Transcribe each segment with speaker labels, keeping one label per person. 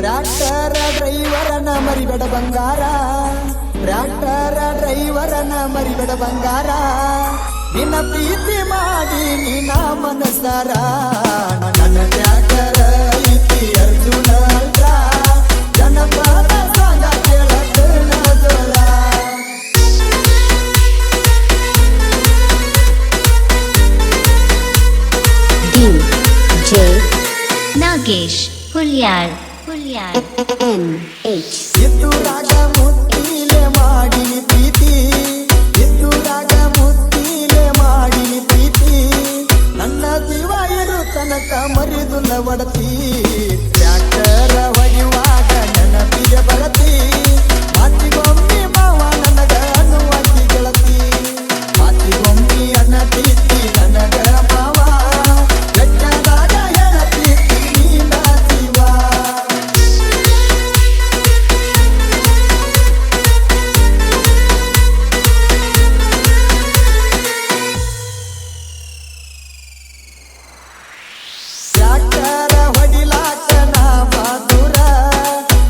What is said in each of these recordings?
Speaker 1: Tractor ಡ್ರೈವರನ ಮರಿಬೇಡ ಬಂಗಾರ, tractor ಡ್ರೈವರನ ಮರಿಬೇಡ ಬಂಗಾರ, ನಿನ್ನ ಪ್ರೀತಿ ಮಾಡಿ ನಿನ್ನ ಮನಸಾರ. ನನ್ನ ಟ್ರ್ಯಾಕ್ಟರ್ ಐತಿ ಅರ್ಜುನ ಅಲ್ಟ್ರಾ, ಜನಪದ ಸಾಂಗ ಕೇಳತನ ಜೋಳ.
Speaker 2: DJ Nagesh Hulyar NH
Speaker 1: ಇದ್ದುರಾಗ ಮುತ್ತಿಲೆ ಮಾಡಿನಿ ಪ್ರೀತಿ, ಇದ್ದುರಾಗ ಮುತ್ತಿಲೆ ಮಾಡಿನಿ ಪ್ರೀತಿ, ನನ್ನ ಜೀವ ಇರು ತನಕ ಮರಿದುಲ್ಲ ಒಡತಿ. ಟ್ರ್ಯಾಕ್ಟರ್ ಹೊಡೆಯುವಾಗ ನೆನಪಿಗೆ ಬರತಿ, ಮಾತಿಗೊಮ್ಮೆ ಮಾವ ನನಗ ಅನ್ನುವಂತಿ ಗೆಳತಿ, ಮಾತಿಗೊಮ್ಮೆ ಅನ್ನತೀತಿ ನನಗ ಮಾವ, ಬೆಟ್ಟದಾಗ ಹೇಳತೀತಿ ನೀನ ಜೀವ. ಟ್ರ್ಯಾಕ್ಟರ್ ಹೊಡಿಲಾಕ ನಾ ಬಹಾದುರ,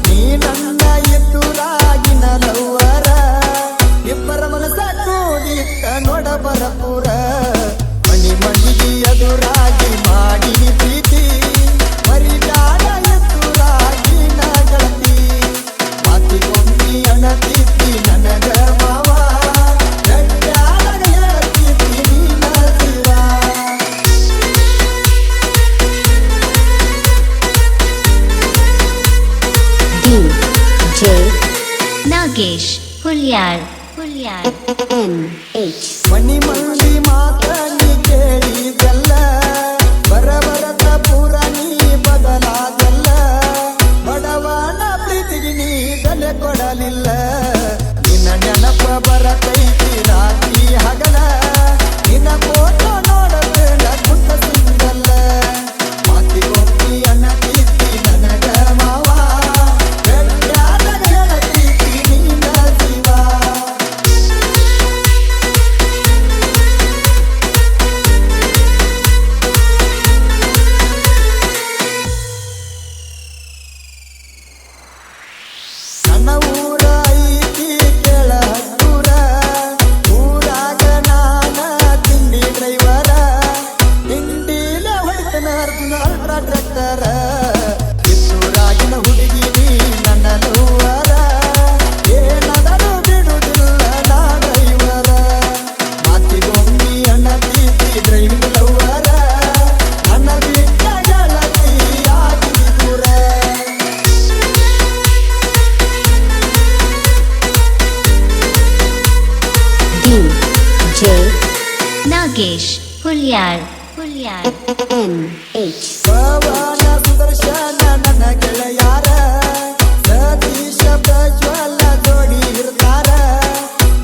Speaker 1: ನೀ ನನ್ನ ಎದುರಾಗಿನ ಲವ್ವರ, ಇಬ್ಬರ ಮನಸ ಕೂಡಿಟ್ಟ ನೋಡ ಬರಪುರ, ಮನಿ ಮನಿಗೆ ಎದುರಾಗಿ ಮಾಡಿ ಪ್ರೀತಿ, ಮರಿದಾಡ ಎದುರಾಗಿ ನ ಗೆಳತಿ, ಮಾತಿಗೊಮ್ಮೆ ಅಣತೀತಿ ನನಗ ಮಾವ, ಗಟ್ಟಾಗ ಹೇಳತೀತಿ ನೀನ ಜೀವ.
Speaker 2: DJ Nagesh Hulyar NH
Speaker 1: ಮನಿ ಮಂದಿ ಮಾತ ನೀ ಕೇಳಿದೆಲ್ಲ, ಬರಬರದ ಪೂರ ನೀ ಬದಲಾದಲ್ಲ, ಬಡವನ ಪ್ರೀತಿಗೆ ನೀ ಬೆಲೆ ಕೊಡಲಿಲ್ಲ, ನಿನ್ನ ನೆನಪ ಬರತೈತಿ ರಾತ್ರಿ ಹಗಲ, ನಿನ್ನ ಫೋಟೋ ನೋಡಬೇಡ ಕುಂತ ಸಿಂಗಲ್ಲ, ಮಾತಿಗೊಮ್ಮೆ ಅನ್ನತೀತಿ ನನಗ ಮಾವ, ಬೆಟ್ಟಾದಾಗ ಹೇಳತೀತಿ ನೀನ ಜೀವ. ನನ್ನ ಊರ ಐತಿ ಕೇಳ ಹತ್ತೂರ, ಊರಾಗ ನಾನ ತಿಂಡಿ ಡ್ರೈವರ, ತಿಂಡಿಲೆ ಹೊಡಿತನ ಅರ್ಜುನ ಅಲ್ಟ್ರಾ ಟ್ರ್ಯಾಕ್ಟರ, ಕಿತ್ತೂರಾಗಿನ ಹುಡುಗಿ ನೀ ನನ್ನ ಲವ್ವರ, ಏನಾದರೂ ಬಿಡುವುದಿಲ್ಲ ನಾ ಡ್ರೈವರ, ಮಾತಿಗೊಮ್ಮೆ ಅಣ್ಣತೀತಿ ಡ್ರೈವಿಂಗ್ ಲವ್ವರ, ನನ್ನ ಬಿಟ್ಟ ಗೆಳತಿ ಆಗಿ ದೂರ.
Speaker 2: DJ Nagesh Hulyar NH
Speaker 1: ಪವನ ಸುದರ್ಶನ ನನ್ನ ಗೆಳೆಯಾರ, ಸತೀಶ ಪ್ರಜ್ವಲ ಜೋಡಿ ಇರ್ತಾರ,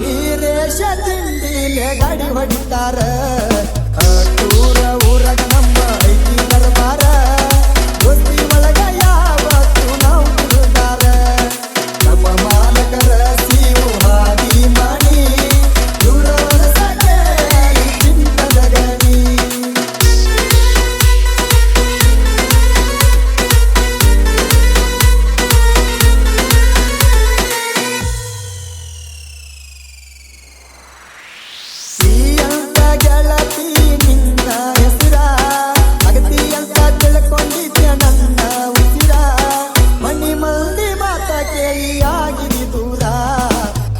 Speaker 1: ವೀರೇಶ ತಿಂಡಿಲೆ ಗಾಡಿ ಹೊಡಿತಾರ, ಹಟ್ಟೂರ ಊರಗ ನಮ್ಮ ಐತಿ ದರ್ಬಾರ, ಬುದ್ಧಿ ಒಳಗ ಯಾವತ್ತು ನಾವು ತಿರುಗಾರ, ನಮ್ಮ ಮಾಲಕರ ಸೀವು ಹಾದಿ ಮಾಡಿ, ದೂರ ಮನಸ ಕೇಳಿ ಚಿಂತದ ಗಣಿ. ಅಂತ ಗೆಳತಿ ನಿನ್ನ ಹೆಸರ, ಅಗತಿ ಅಂತ ತಿಳ್ಕೊಂಡಿದ್ಯ ನನ್ನ ಉಸಿರ, ಮನಿ ಮಂದಿ ಮಾತ ಕೇಳಿ ಆಗಿದೆ ದೂರ,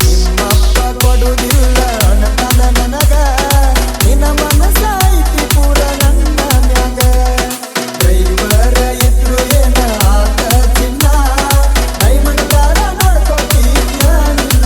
Speaker 1: ನಿಮ್ಮಪ್ಪ ಕೊಡುವುದಿಲ್ಲ ಅಣ್ಣತನ ನನಗ, ನಿನ್ನ ಮನಸ ಐತಿ ಪೂರ ನನ್ನ ಮ್ಯಾಗ, ಡ್ರೈವರ ಇದ್ರು ಏನ ಆತ ಚಿನ್ನ, ಡೈಮಂಡ್ದಾರ ನೋಡ್ಕೊತೀಯ ನಿನ್ನ.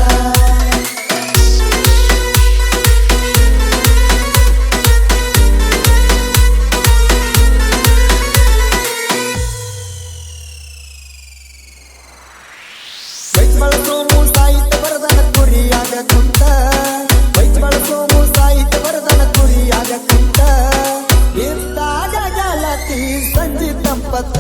Speaker 1: ಬೈಕ್ ಬಳಸೋ ಸಾಹಿತ್ಯ ಬರದನ ಕುರಿಯಾಗ ಕುಂತ, ಬೈಕ್ ಬಳಸೋ ಸಾಹಿತ್ಯ ಬರದನ ಕುರಿಯಾಗ ಕುಂತ, ಇದ್ದಾಗ ಗೆಳತಿ ಸಂಜೆ ತಂಪತ್ತ,